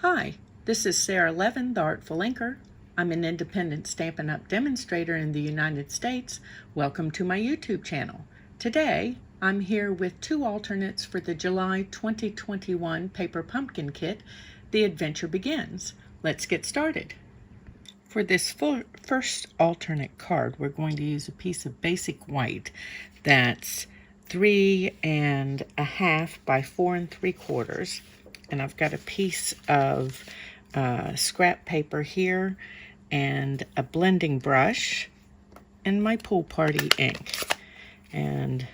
Hi, this is Sara Levin, the Artful Inker. I'm an independent Stampin' Up! Demonstrator in the United States. Welcome to my YouTube channel. Today, I'm here with two alternates for the July 2021 Paper Pumpkin Kit, The Adventure Begins. Let's get started. For this first alternate card, we're going to use a piece of basic white that's 3.5 by 4 3/4. And I've got a piece of scrap paper here and a blending brush and my pool party ink. And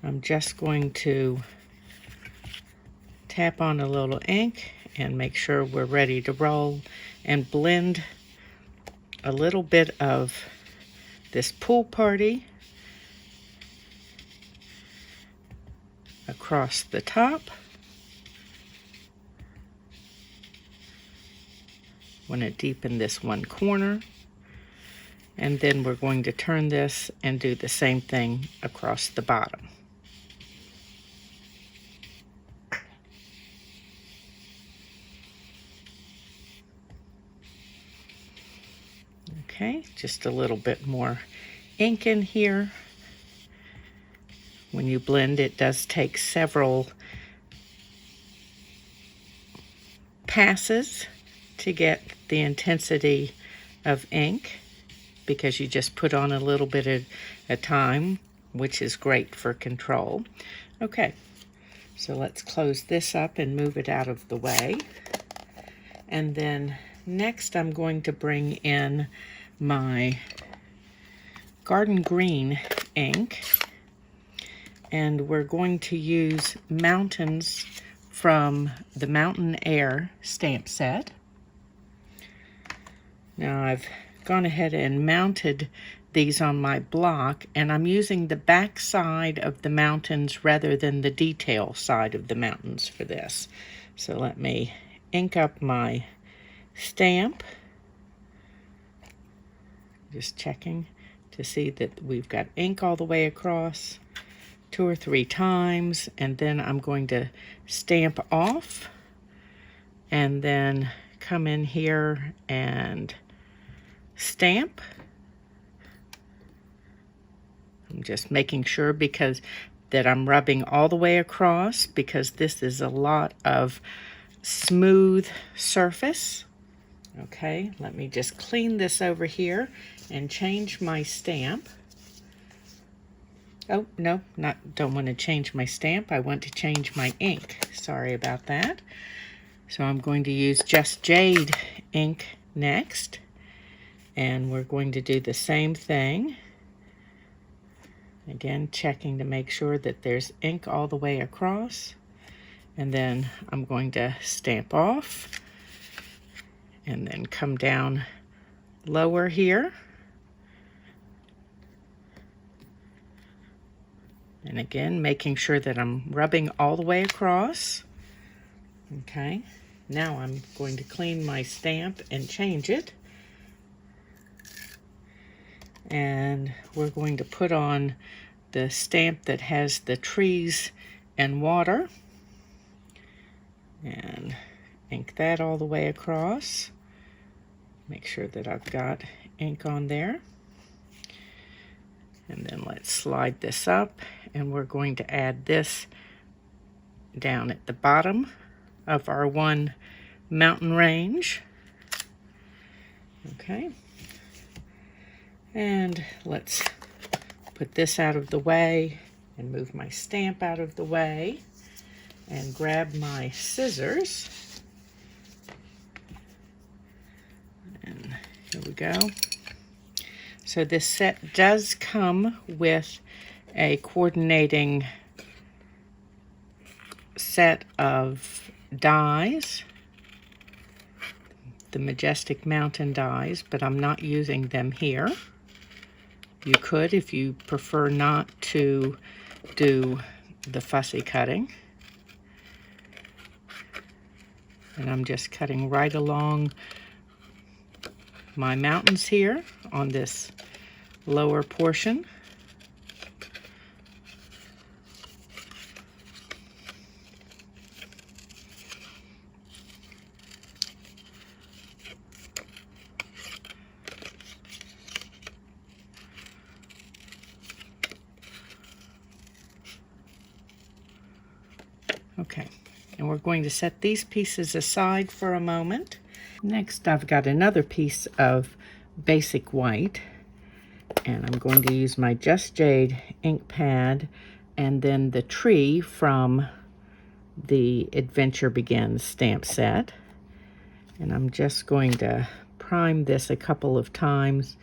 I'm just going to tap on a little ink and make sure we're ready to roll and blend a little bit of this pool party across the top. Want to deepen this one corner, and then we're going to turn this and do the same thing across the bottom. Okay, just a little bit more ink in here. When you blend, it does take several passes to get the intensity of ink, because you just put on a little bit at a time, which is great for control. Okay, so let's close this up and move it out of the way. And then next I'm going to bring in my garden green ink, and we're going to use Mountains from the Mountain Air stamp set. Now I've gone ahead and mounted these on my block, and I'm using the back side of the mountains rather than the detail side of the mountains for this. So let me ink up my stamp. Just checking to see that we've got ink all the way across 2 or 3 times, and then I'm going to stamp off and then come in here and stamp. I'm just making sure that I'm rubbing all the way across, because this is a lot of smooth surface. Okay, let me just clean this over here and change my stamp. Oh, no, don't want to change my stamp. I want to change my ink. Sorry about that. So I'm going to use Just Jade ink next. And we're going to do the same thing. Again, checking to make sure that there's ink all the way across. And then I'm going to stamp off and then come down lower here. And again, making sure that I'm rubbing all the way across. Okay, now I'm going to clean my stamp and change it. And we're going to put on the stamp that has the trees and water, and ink that all the way across. Make sure that I've got ink on there. And then let's slide this up, and we're going to add this down at the bottom of our one mountain range. Okay. And let's put this out of the way and move my stamp out of the way and grab my scissors. And here we go. So this set does come with a coordinating set of dies, the Majestic Mountain dies, but I'm not using them here. You could, if you prefer not to do the fussy cutting. And I'm just cutting right along my mountains here on this lower portion. Okay, and we're going to set these pieces aside for a moment. Next, I've got another piece of basic white, and I'm going to use my Just Jade ink pad and then the tree from the Adventure Begins stamp set. And I'm just going to prime this a couple of times.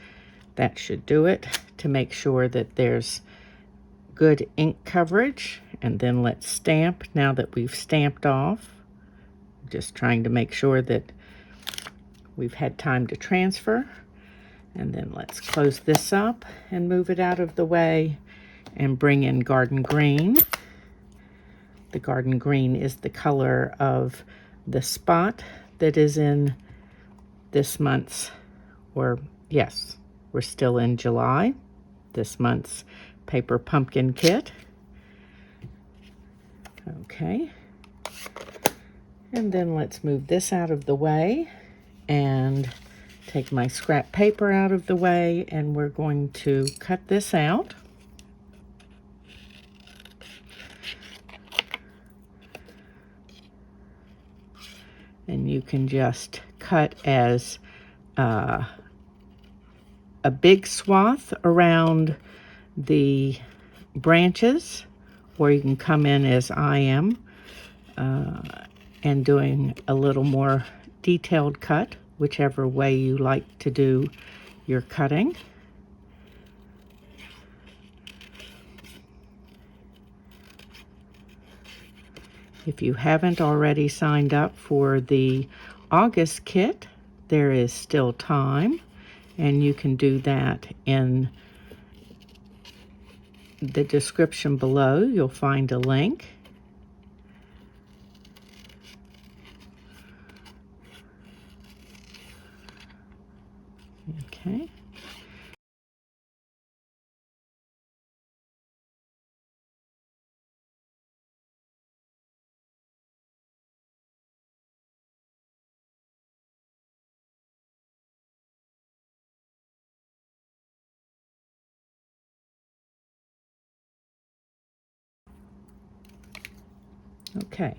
That should do it, to make sure that there's good ink coverage. And then let's stamp now that we've stamped off. Just trying to make sure that we've had time to transfer. And then let's close this up and move it out of the way and bring in Garden Green. The Garden Green is the color of the spot that is in this month's, or yes, we're still in July, this month's Paper Pumpkin Kit. Okay. And then let's move this out of the way and take my scrap paper out of the way, and we're going to cut this out. And you can just cut as a big swath around the branches, or you can come in as I am and doing a little more detailed cut, whichever way you like to do your cutting. If you haven't already signed up for the August kit, there is still time, and you can do that in the description below. You'll find a link. Okay. Okay.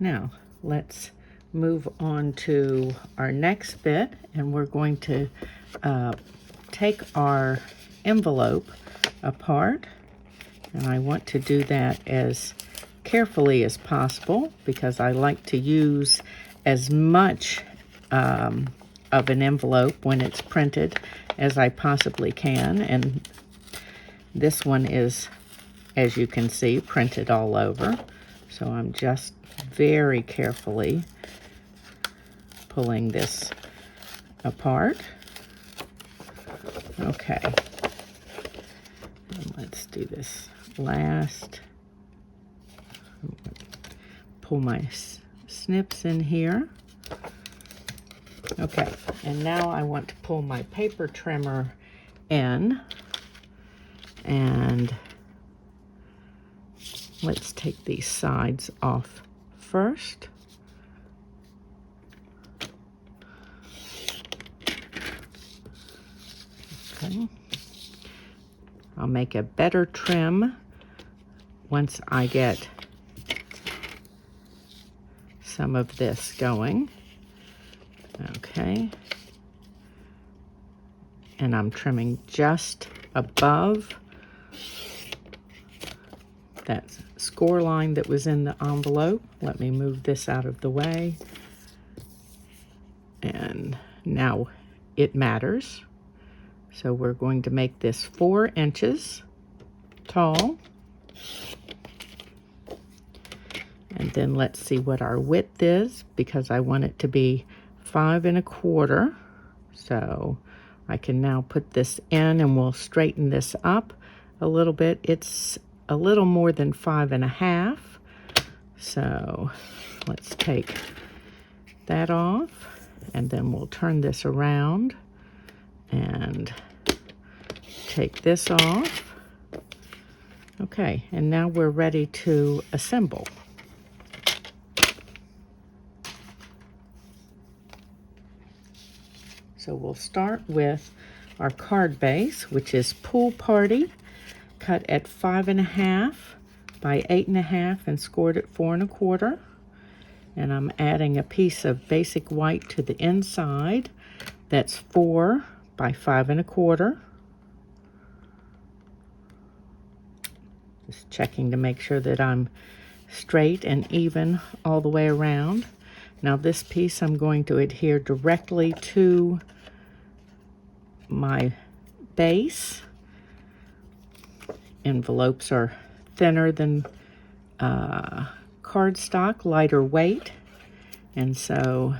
Now, let's move on to our next bit, and we're going to take our envelope apart, and I want to do that as carefully as possible because I like to use as much of an envelope when it's printed as I possibly can, and this one is, as you can see, printed all over, so I'm just very carefully pulling this apart. Okay, and let's do this last. Pull my snips in here. Okay, and now I want to pull my paper trimmer in, and let's take these sides off first. Okay. I'll make a better trim once I get some of this going. Okay. And I'm trimming just above that score line that was in the envelope. Let me move this out of the way. And now it matters. So we're going to make this 4 inches tall. And then let's see what our width is, because I want it to be 5 1/4. So I can now put this in, and we'll straighten this up a little bit. It's a little more than 5 1/2. So let's take that off, and then we'll turn this around and take this off. Okay, and now we're ready to assemble. So we'll start with our card base, which is Pool Party. cut at 5.5 by 8.5 and scored at 4 1/4. And I'm adding a piece of basic white to the inside. That's 4 by 5 1/4. Just checking to make sure that I'm straight and even all the way around. Now this piece I'm going to adhere directly to my base. Envelopes are thinner than cardstock, lighter weight, and so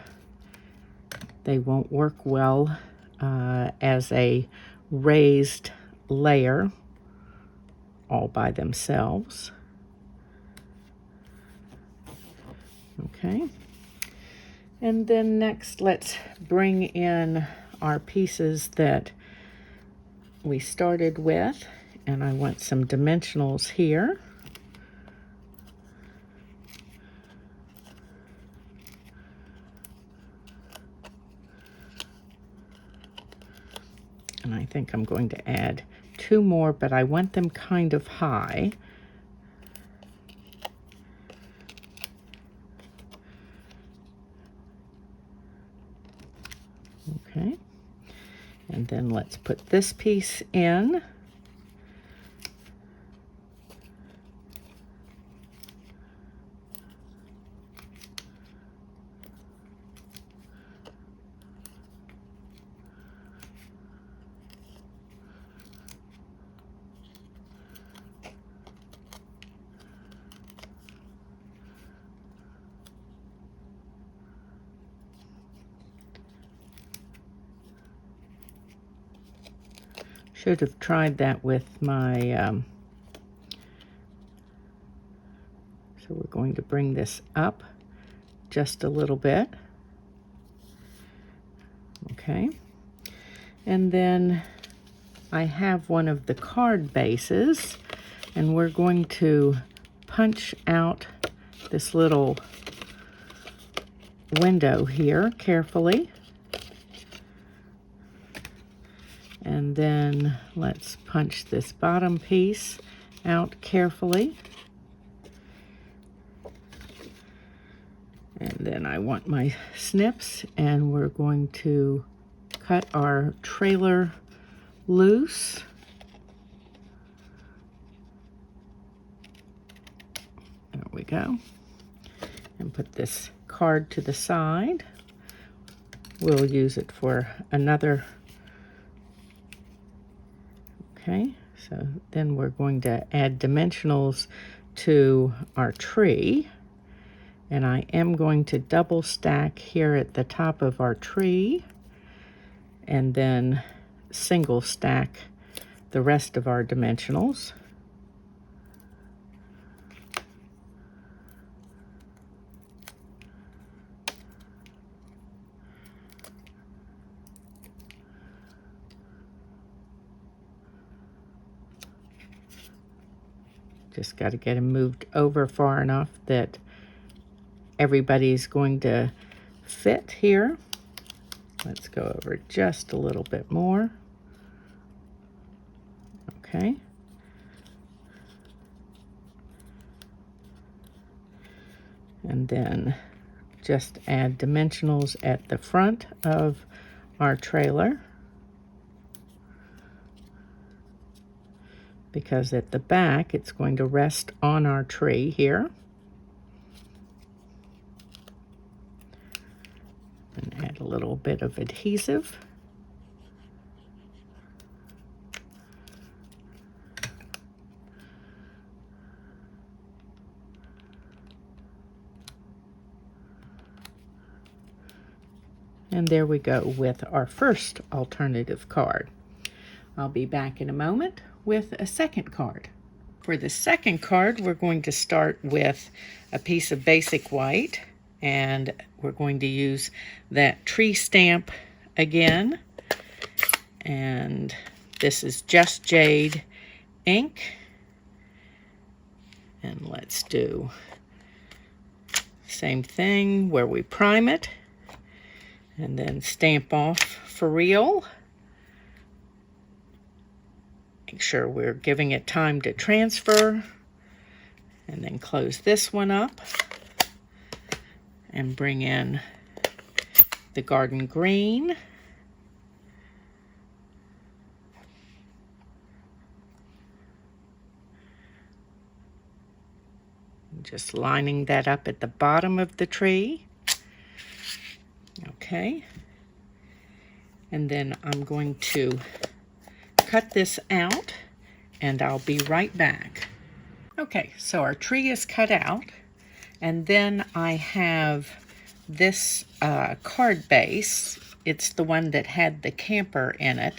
they won't work well as a raised layer all by themselves. Okay, and then next let's bring in our pieces that we started with, and I want some dimensionals here. And I think I'm going to add 2 more, but I want them kind of high. Okay, and then let's put this piece in. Should have tried that with my, so we're going to bring this up just a little bit. Okay, and then I have one of the card bases, and we're going to punch out this little window here carefully. And then let's punch this bottom piece out carefully. And then I want my snips, and we're going to cut our trailer loose. There we go. And put this card to the side. We'll use it for another. Okay, so then we're going to add dimensionals to our tree. And I am going to double stack here at the top of our tree, and then single stack the rest of our dimensionals. Just got to get them moved over far enough that everybody's going to fit here. Let's go over just a little bit more. Okay. And then just add dimensionals at the front of our trailer, because at the back it's going to rest on our tree here. And add a little bit of adhesive. And there we go with our first alternative card. I'll be back in a moment with a second card. For the second card, we're going to start with a piece of basic white, and we're going to use that tree stamp again. And this is Just Jade ink. And let's do same thing where we prime it and then stamp off for real. Make sure we're giving it time to transfer, and then close this one up and bring in the garden green. Just lining that up at the bottom of the tree. Okay. And then I'm going to cut this out, and I'll be right back. Okay, so our tree is cut out, and then I have this card base. It's the one that had the camper in it,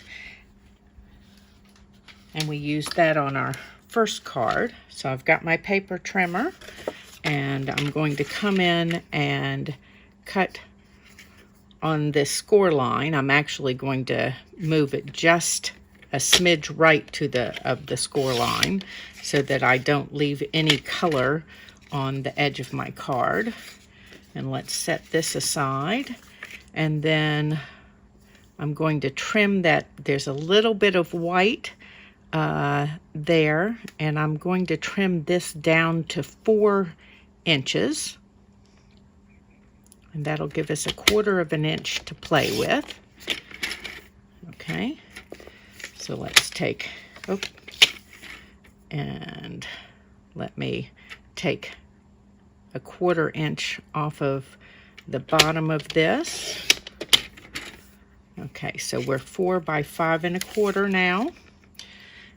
and we used that on our first card. So I've got my paper trimmer, and I'm going to come in and cut on this score line. I'm actually going to move it just a smidge right to the score line so that I don't leave any color on the edge of my card. And let's set this aside. And then I'm going to trim that. There's a little bit of white there, and I'm going to trim this down to 4 inches. And that'll give us 1/4 of an inch to play with. Okay, so let's take, and let me take 1/4 inch off of the bottom of this. Okay, so we're 4 by 5 1/4 now.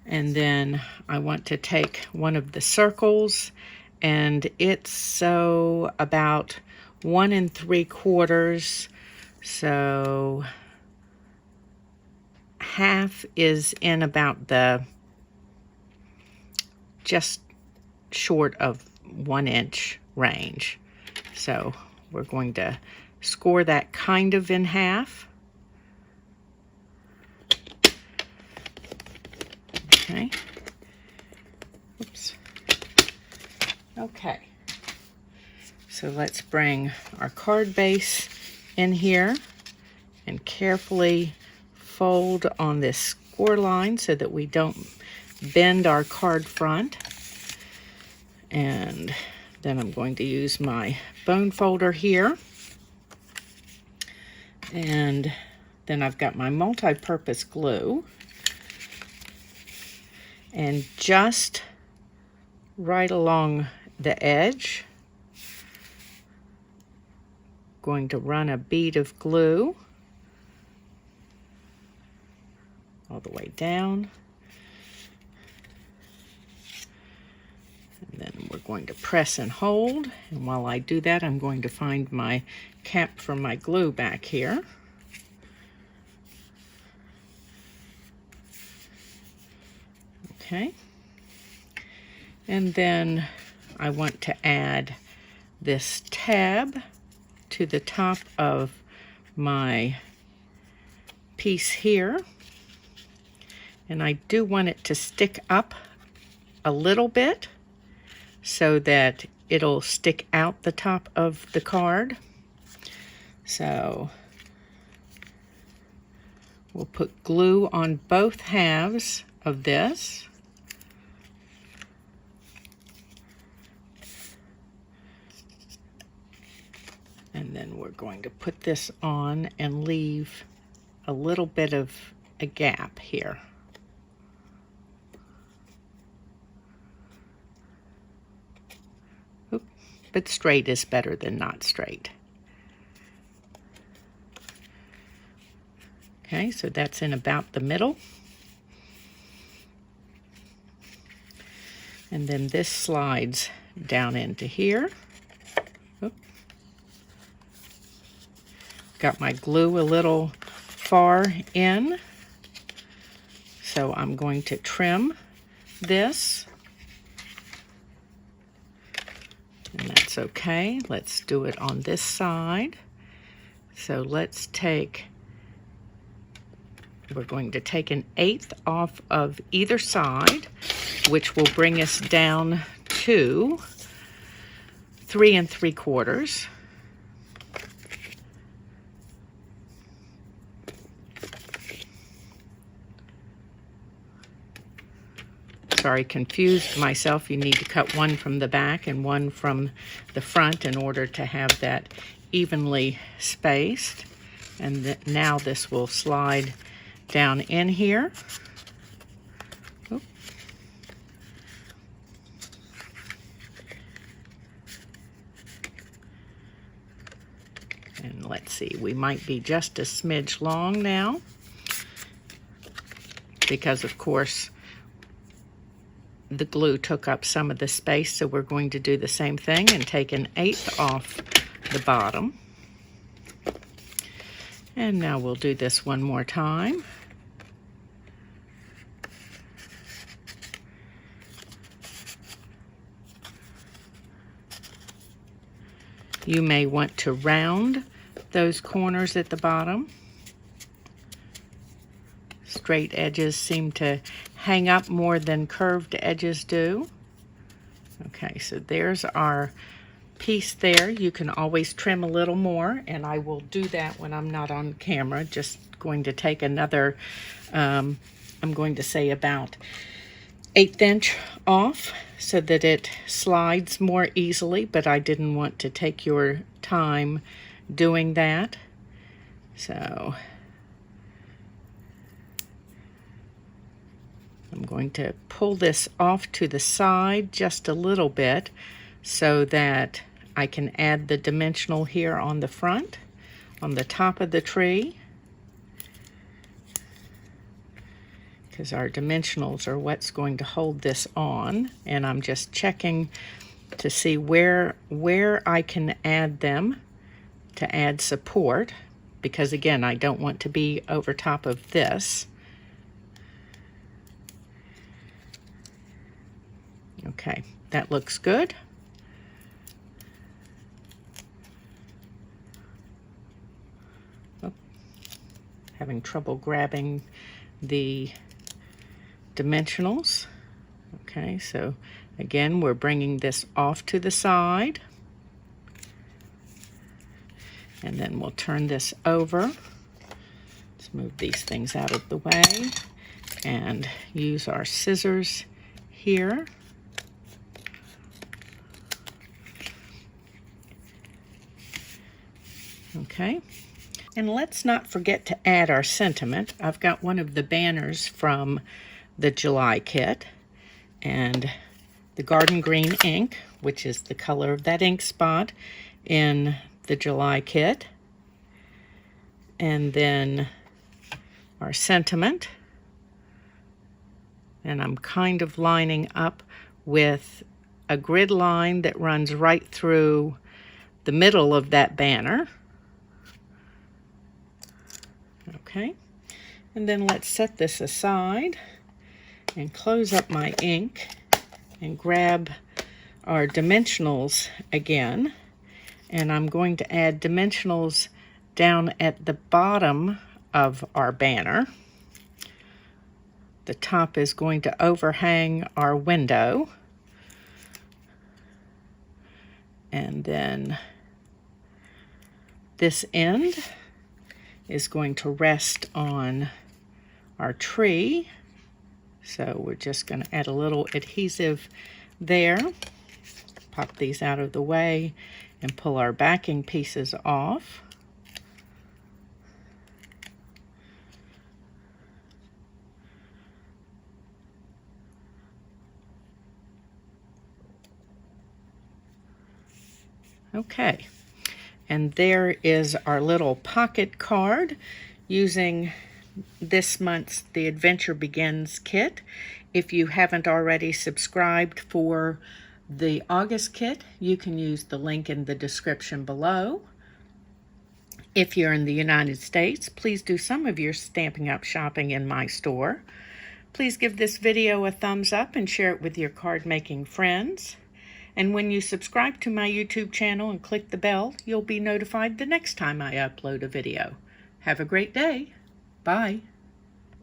And then I want to take one of the circles, and it's so about 1 3/4. So half is in about the just short of 1 inch range. So we're going to score that kind of in half. Okay. Oops. Okay. So let's bring our card base in here and carefully fold on this score line so that we don't bend our card front. And then I'm going to use my bone folder here. And then I've got my multi-purpose glue. And just right along the edge, going to run a bead of glue all the way down. And then we're going to press and hold. And while I do that, I'm going to find my cap for my glue back here. Okay. And then I want to add this tab to the top of my piece here. And I do want it to stick up a little bit so that it'll stick out the top of the card. So we'll put glue on both halves of this. And then we're going to put this on and leave a little bit of a gap here. Oop, but straight is better than not straight. Okay, so that's in about the middle. And then this slides down into here. Oop. Got my glue a little far in, so I'm going to trim this. And that's okay. Let's do it on this side. So let's take, we're going to take 1/8 off of either side, which will bring us down to 3 3/4. Sorry, confused myself. You need to cut one from the back and one from the front in order to have that evenly spaced. And now this will slide down in here. Oop. And let's see, we might be just a smidge long now, because of course the glue took up some of the space, so we're going to do the same thing and take 1/8 off the bottom. And now we'll do this one more time. You may want to round those corners at the bottom. Straight edges seem to hang up more than curved edges do. Okay, so there's our piece there. You can always trim a little more, and I will do that when I'm not on camera. Just going to take another, I'm going to say about 1/8 inch off so that it slides more easily, but I didn't want to take your time doing that. So I'm going to pull this off to the side just a little bit so that I can add the dimensional here on the front, on the top of the tree, because our dimensionals are what's going to hold this on. And I'm just checking to see where I can add them to add support, because again, I don't want to be over top of this. Okay, that looks good. Oh, having trouble grabbing the dimensionals. Okay, so again, we're bringing this off to the side. And then we'll turn this over. Let's move these things out of the way and use our scissors here. Okay, and let's not forget to add our sentiment. I've got one of the banners from the July kit, and the garden green ink, which is the color of that ink spot in the July kit, and then our sentiment. And I'm kind of lining up with a grid line that runs right through the middle of that banner. Okay, and then let's set this aside and close up my ink and grab our dimensionals again. And I'm going to add dimensionals down at the bottom of our banner. The top is going to overhang our window. And then this end is going to rest on our tree. So we're just going to add a little adhesive there. Pop these out of the way and pull our backing pieces off. Okay, and there is our little pocket card using this month's The Adventure Begins kit. If you haven't already subscribed for the August kit, you can use the link in the description below. If you're in the United States, please do some of your Stampin' Up! Shopping in my store. Please give this video a thumbs up and share it with your card-making friends. And when you subscribe to my YouTube channel and click the bell, you'll be notified the next time I upload a video. Have a great day. Bye.